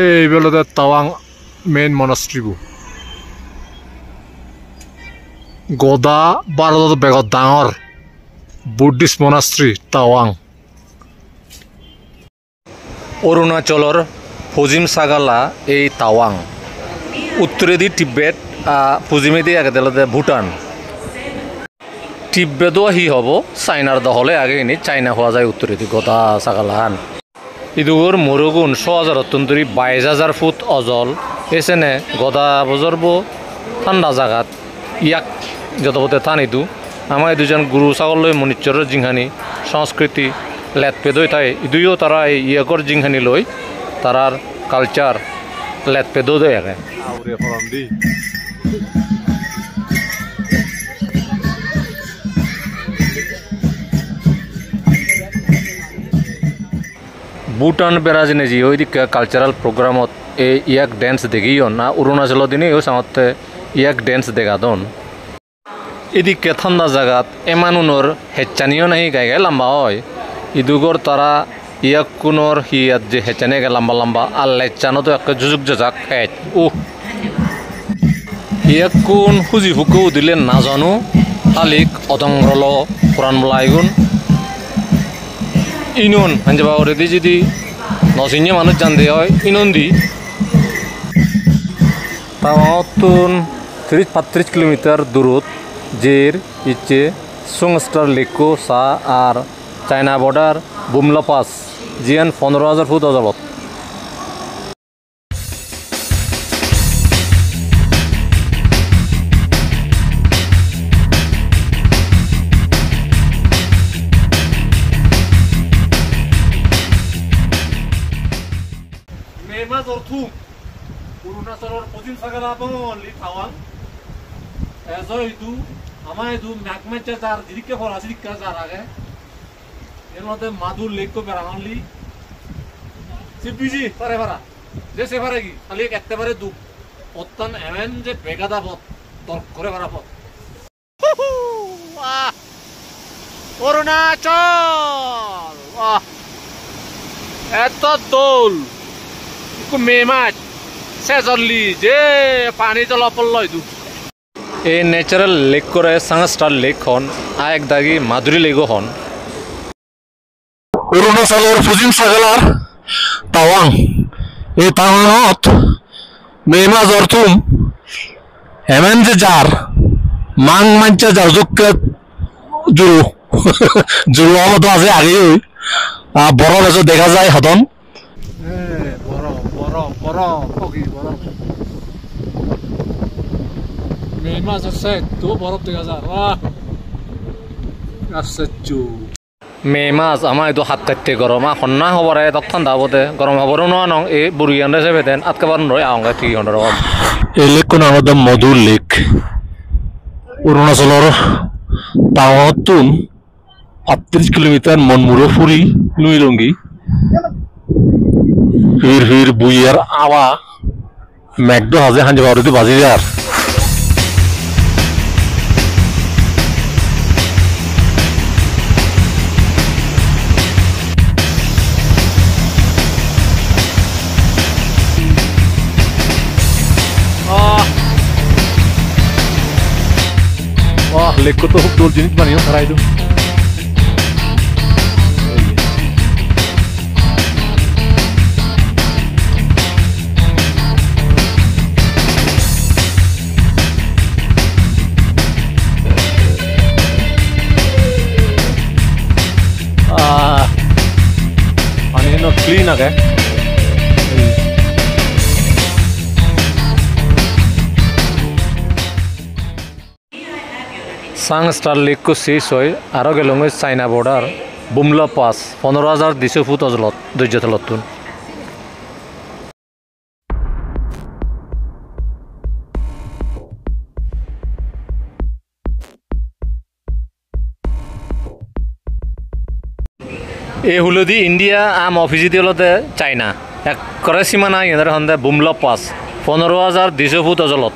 এই বেলতে টাৱাং মেইন মনাস্ট্রিবু গদা ভারত বেগত ডাঙর বুদ্ধিষ্ট মনাস্ট্রি টাৱাং অরুণাচলর পশ্চিম সাগালা এই টাৱাং উত্তরেদি তিব্বেত পশ্চিমেদি একেদলতে ভুটান তিব্বেতও হি হব চাইনার দখলে আগে এনে চাইনা হওয়া যায় উত্তরেদি গদা সাগালান ইদুগর মরুগুণ ৬,০০০ ২২,০০০ ফুট অজল এসেনে গদা বজরব ঠান্ডা জাগাত ইয়াক যতপথে থান ইদু আমার দুজন গুরু ছাগল মনিচর জিংহানি সংস্কৃতি লেটপেদই থাকে ইদুও তারা এই ইয়াকর জিংহানি লই তারার কালচার লেটপেদও দেয় আগে ভুটান বেড়াজিনে যি ওই দিকে কালচারাল প্রোগ্রামত এই ইয়াক ড্যান্স দেখিও না অরুণাচল দিনেও সামতে ইয়াক ড্যান্স দেখা দন এদিকে ঠান্ডা জায়গাত এমানুনর হেচ্চানিও নাহি গাই গাই লম্বা হয় ইদুগর তারা ইয়াক কুনর হিয়াত যে হেচ্চানি গাই লম্বা লম্বা আর লেচ্চানো তো এক জুজুক জজাক হেচ ইয়াক কোন খুঁজি ফুকু দিলে নাজানো আলিক অতংরল কোরআন বলাইগুন ইনুন হাঞ্জাবা ওরেদি যদি নসিnye মানুষ জানতে হয় ইনুন দি টাৱাঙতোন ৩০-৩৫ কিলোমিটার দূরত জের ইচ্ছে সুংস্টার লেকো সা আর চাইনা বর্ডার বুমলা পাস জিয়ান ১৫,০০০ ফুট অজলত অরুণাচলের পশ্চিম সাগর আপনলি টাৱাং এজো ইদু আমার ইদু ম্যাকমেচে যার দিকে ফর আসি দিকে যার আগে এর মধ্যে মাদুর লেক কো বেরাংলি সিপিজি পারে পারা যে সে পারে কি খালি একতে পারে দু অত্তন এমন যে বেগাদা পথ তর্ক করে পারা পথ অরুণাচল এত দোল মেমাচ সেজলি যে পানি জলপল লয়দু এই ন্যাচারাল লেক করে সাংস্টার লেক হন আয়েক দাগি মাধুরী লেগো হন অরুণাচলের পশ্চিম সাগলার টাৱাং এই টাৱাঙত মে মাস অর্থুম এমন যে যার মাং মাঞ্চা যার যোগকে জুরু জুরু মতো আছে আগে বড় বেজো দেখা যায় হদন মে মাস আছে তো বরফ দেখা যায় মে মাস আমার এই হাত কাটতে গরম সন্না হবরে তখন ঠান্ডা হবতে গরম হবরও নয় নং এই বুড়ি আন্ডে সে বেদেন আটকাবার নয় আহঙ্গা 300 রকম এই লেক কোন আমাদের মধুর লেক অরুণাচলের টাৱাঙতোন ৩৮ কিলোমিটার মনমুরো ফুরি নুইরঙ্গি ফির বুইয়ার আওয়া ম্যাকডো হাজে হাঞ্জে বারুদি বাজিয়ার লেক তো খুব দোল জিনিস বানিয়ে খারাই দু পানি ক্লিন আগে সাংস্টার লেক কো শেষ হয় আরো গেলং চাইনা বর্ডার বুমলা পাস ১৫,২০০ ফুট অজলত দৈর্যতলতুন এই হুলদি ইন্ডিয়া আম অফিসিতে হলতে চাইনা এক করে সীমানা ইহঁতৰ সন্দেহ বুমলা পাস ১৫,২০০ ফুট অজলত